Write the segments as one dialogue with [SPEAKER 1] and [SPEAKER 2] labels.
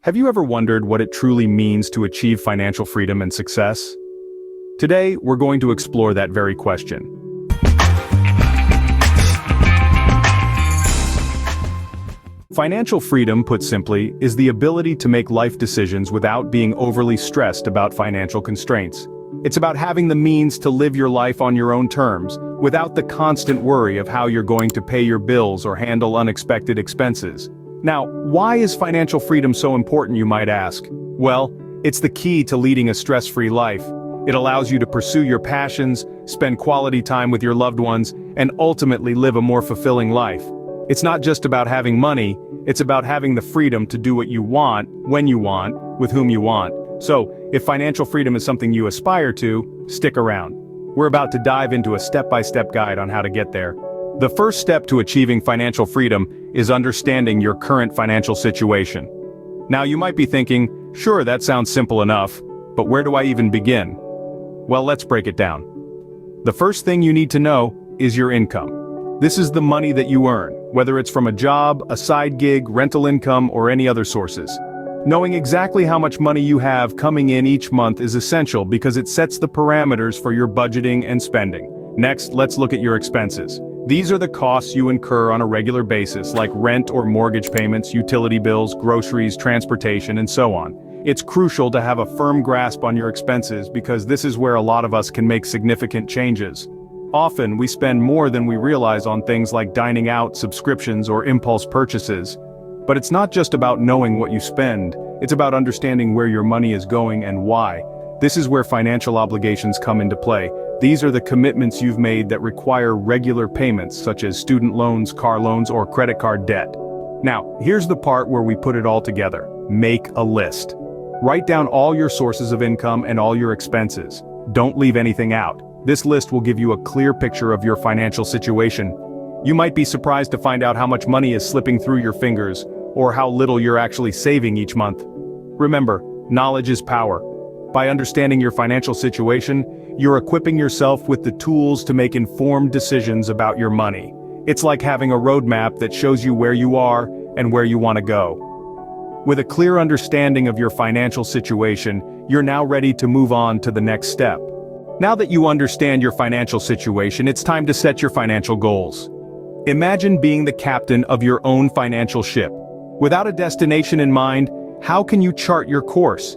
[SPEAKER 1] Have you ever wondered what it truly means to achieve financial freedom and success? Today, we're going to explore that very question. Financial freedom, put simply, is the ability to make life decisions without being overly stressed about financial constraints. It's about having the means to live your life on your own terms, without the constant worry of how you're going to pay your bills or handle unexpected expenses. Now, why is financial freedom so important, you might ask? Well, it's the key to leading a stress-free life. It allows you to pursue your passions, spend quality time with your loved ones, and ultimately live a more fulfilling life. It's not just about having money, it's about having the freedom to do what you want, when you want, with whom you want. So, if financial freedom is something you aspire to, stick around. We're about to dive into a step-by-step guide on how to get there. The first step to achieving financial freedom is understanding your current financial situation. Now you might be thinking, sure, that sounds simple enough, but where do I even begin? Well, let's break it down. The first thing you need to know is your income. This is the money that you earn, whether it's from a job, a side gig, rental income, or any other sources. Knowing exactly how much money you have coming in each month is essential because it sets the parameters for your budgeting and spending. Next, let's look at your expenses. These are the costs you incur on a regular basis, like rent or mortgage payments, utility bills, groceries, transportation, and so on. It's crucial to have a firm grasp on your expenses because this is where a lot of us can make significant changes. Often, we spend more than we realize on things like dining out, subscriptions, or impulse purchases. But it's not just about knowing what you spend, it's about understanding where your money is going and why. This is where financial obligations come into play. These are the commitments you've made that require regular payments, such as student loans, car loans, or credit card debt. Now, here's the part where we put it all together. Make a list. Write down all your sources of income and all your expenses. Don't leave anything out. This list will give you a clear picture of your financial situation. You might be surprised to find out how much money is slipping through your fingers, or how little you're actually saving each month. Remember, knowledge is power. By understanding your financial situation, you're equipping yourself with the tools to make informed decisions about your money. It's like having a roadmap that shows you where you are and where you want to go. With a clear understanding of your financial situation, you're now ready to move on to the next step. Now that you understand your financial situation, it's time to set your financial goals. Imagine being the captain of your own financial ship. Without a destination in mind, how can you chart your course?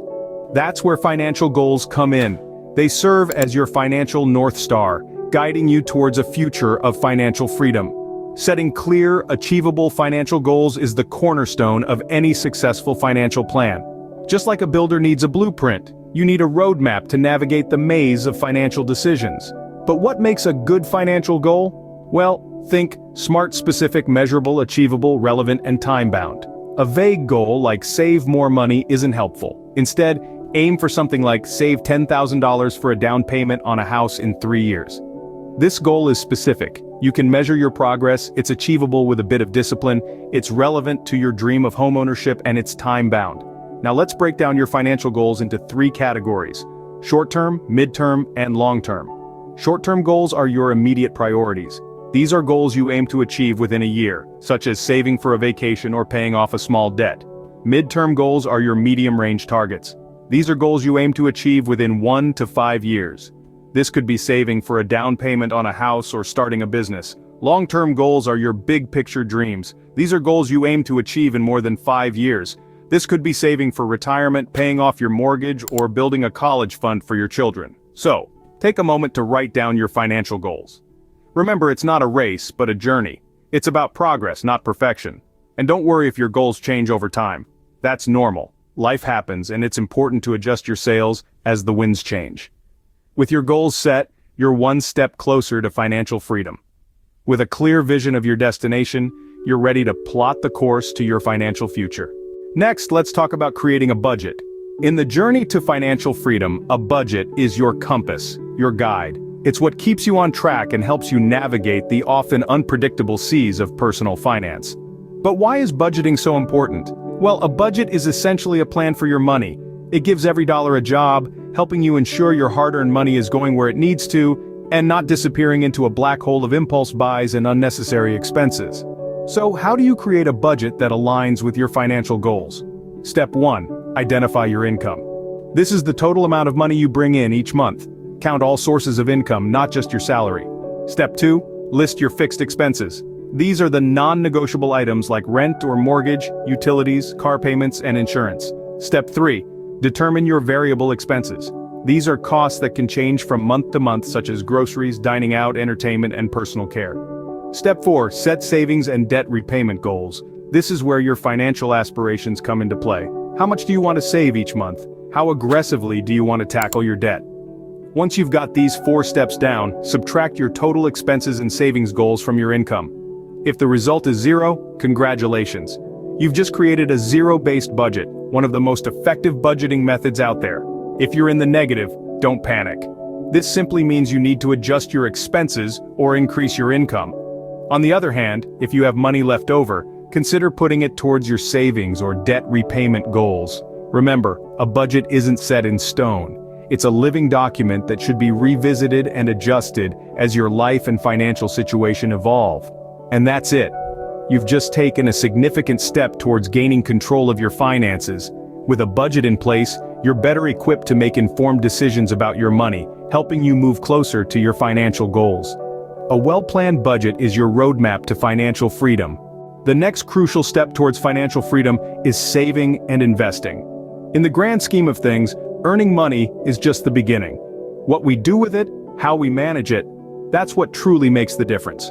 [SPEAKER 1] That's where financial goals come in. They serve as your financial North Star, guiding you towards a future of financial freedom. Setting clear, achievable financial goals is the cornerstone of any successful financial plan. Just like a builder needs a blueprint, you need a roadmap to navigate the maze of financial decisions. But what makes a good financial goal? Well, think smart, specific, measurable, achievable, relevant, and time-bound. A vague goal like save more money isn't helpful. Instead, aim for something like save $10,000 for a down payment on a house in 3 years. This goal is specific. You can measure your progress, it's achievable with a bit of discipline, it's relevant to your dream of homeownership, and it's time-bound. Now let's break down your financial goals into 3 categories: short-term, mid-term, and long-term. Short-term goals are your immediate priorities. These are goals you aim to achieve within a year, such as saving for a vacation or paying off a small debt. Mid-term goals are your medium-range targets. These are goals you aim to achieve within 1 to 5 years. This could be saving for a down payment on a house or starting a business. Long-term goals are your big-picture dreams. These are goals you aim to achieve in more than 5 years. This could be saving for retirement, paying off your mortgage, or building a college fund for your children. So, take a moment to write down your financial goals. Remember, it's not a race, but a journey. It's about progress, not perfection. And don't worry if your goals change over time. That's normal. Life happens, and it's important to adjust your sails as the winds change. With your goals set, you're one step closer to financial freedom. With a clear vision of your destination, you're ready to plot the course to your financial future. Next, let's talk about creating a budget. In the journey to financial freedom, a budget is your compass, your guide. It's what keeps you on track and helps you navigate the often unpredictable seas of personal finance. But why is budgeting so important? Well, a budget is essentially a plan for your money. It gives every dollar a job, helping you ensure your hard-earned money is going where it needs to, and not disappearing into a black hole of impulse buys and unnecessary expenses. So how do you create a budget that aligns with your financial goals? Step 1. Identify your income. This is the total amount of money you bring in each month. Count all sources of income, not just your salary. Step 2. List your fixed expenses. These are the non-negotiable items like rent or mortgage, utilities, car payments, and insurance. Step 3. Determine your variable expenses. These are costs that can change from month to month, such as groceries, dining out, entertainment, and personal care. Step 4. Set savings and debt repayment goals. This is where your financial aspirations come into play. How much do you want to save each month? How aggressively do you want to tackle your debt? Once you've got these 4 steps down, subtract your total expenses and savings goals from your income. If the result is 0, congratulations. You've just created a zero-based budget, one of the most effective budgeting methods out there. If you're in the negative, don't panic. This simply means you need to adjust your expenses or increase your income. On the other hand, if you have money left over, consider putting it towards your savings or debt repayment goals. Remember, a budget isn't set in stone. It's a living document that should be revisited and adjusted as your life and financial situation evolve. And that's it. You've just taken a significant step towards gaining control of your finances. With a budget in place, you're better equipped to make informed decisions about your money, helping you move closer to your financial goals. A well-planned budget is your roadmap to financial freedom. The next crucial step towards financial freedom is saving and investing. In the grand scheme of things, earning money is just the beginning. What we do with it, how we manage it, that's what truly makes the difference.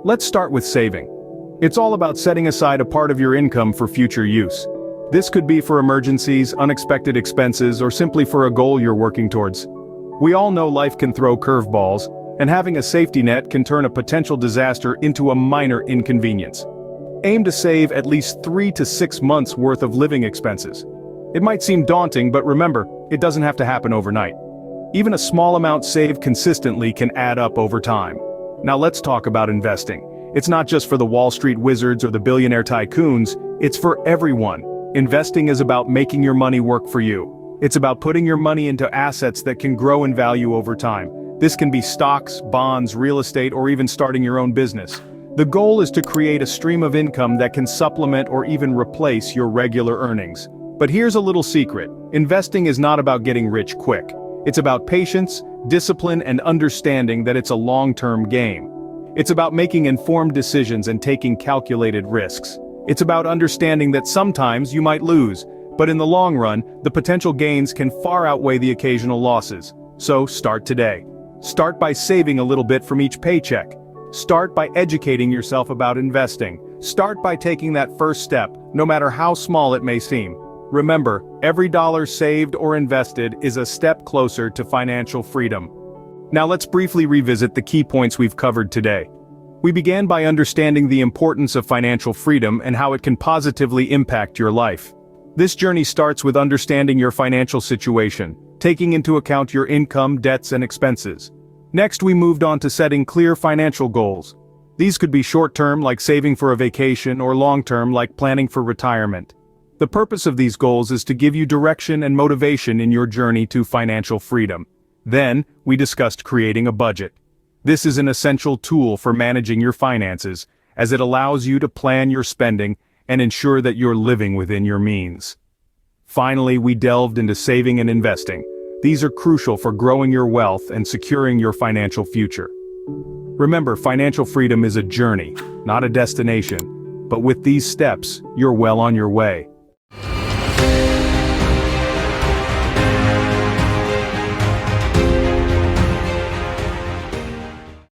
[SPEAKER 1] Let's start with saving. It's all about setting aside a part of your income for future use. This could be for emergencies, unexpected expenses, or simply for a goal you're working towards. We all know life can throw curveballs, and having a safety net can turn a potential disaster into a minor inconvenience. Aim to save at least 3 to 6 months worth of living expenses. It might seem daunting, but remember, it doesn't have to happen overnight. Even a small amount saved consistently can add up over time. Now let's talk about investing. It's not just for the Wall Street wizards or the billionaire tycoons, it's for everyone. Investing is about making your money work for you. It's about putting your money into assets that can grow in value over time. This can be stocks, bonds, real estate, or even starting your own business. The goal is to create a stream of income that can supplement or even replace your regular earnings. But here's a little secret. Investing is not about getting rich quick. It's about patience, discipline, and understanding that it's a long-term game. It's about making informed decisions and taking calculated risks. It's about understanding that sometimes you might lose, but in the long run, the potential gains can far outweigh the occasional losses. So start today. Start by saving a little bit from each paycheck. Start by educating yourself about investing. Start by taking that first step, no matter how small it may seem. Remember, every dollar saved or invested is a step closer to financial freedom. Now let's briefly revisit the key points we've covered today. We began by understanding the importance of financial freedom and how it can positively impact your life. This journey starts with understanding your financial situation, taking into account your income, debts, and expenses. Next, we moved on to setting clear financial goals. These could be short-term, like saving for a vacation, or long-term, like planning for retirement. The purpose of these goals is to give you direction and motivation in your journey to financial freedom. Then, we discussed creating a budget. This is an essential tool for managing your finances, as it allows you to plan your spending and ensure that you're living within your means. Finally, we delved into saving and investing. These are crucial for growing your wealth and securing your financial future. Remember, financial freedom is a journey, not a destination. But with these steps, you're well on your way.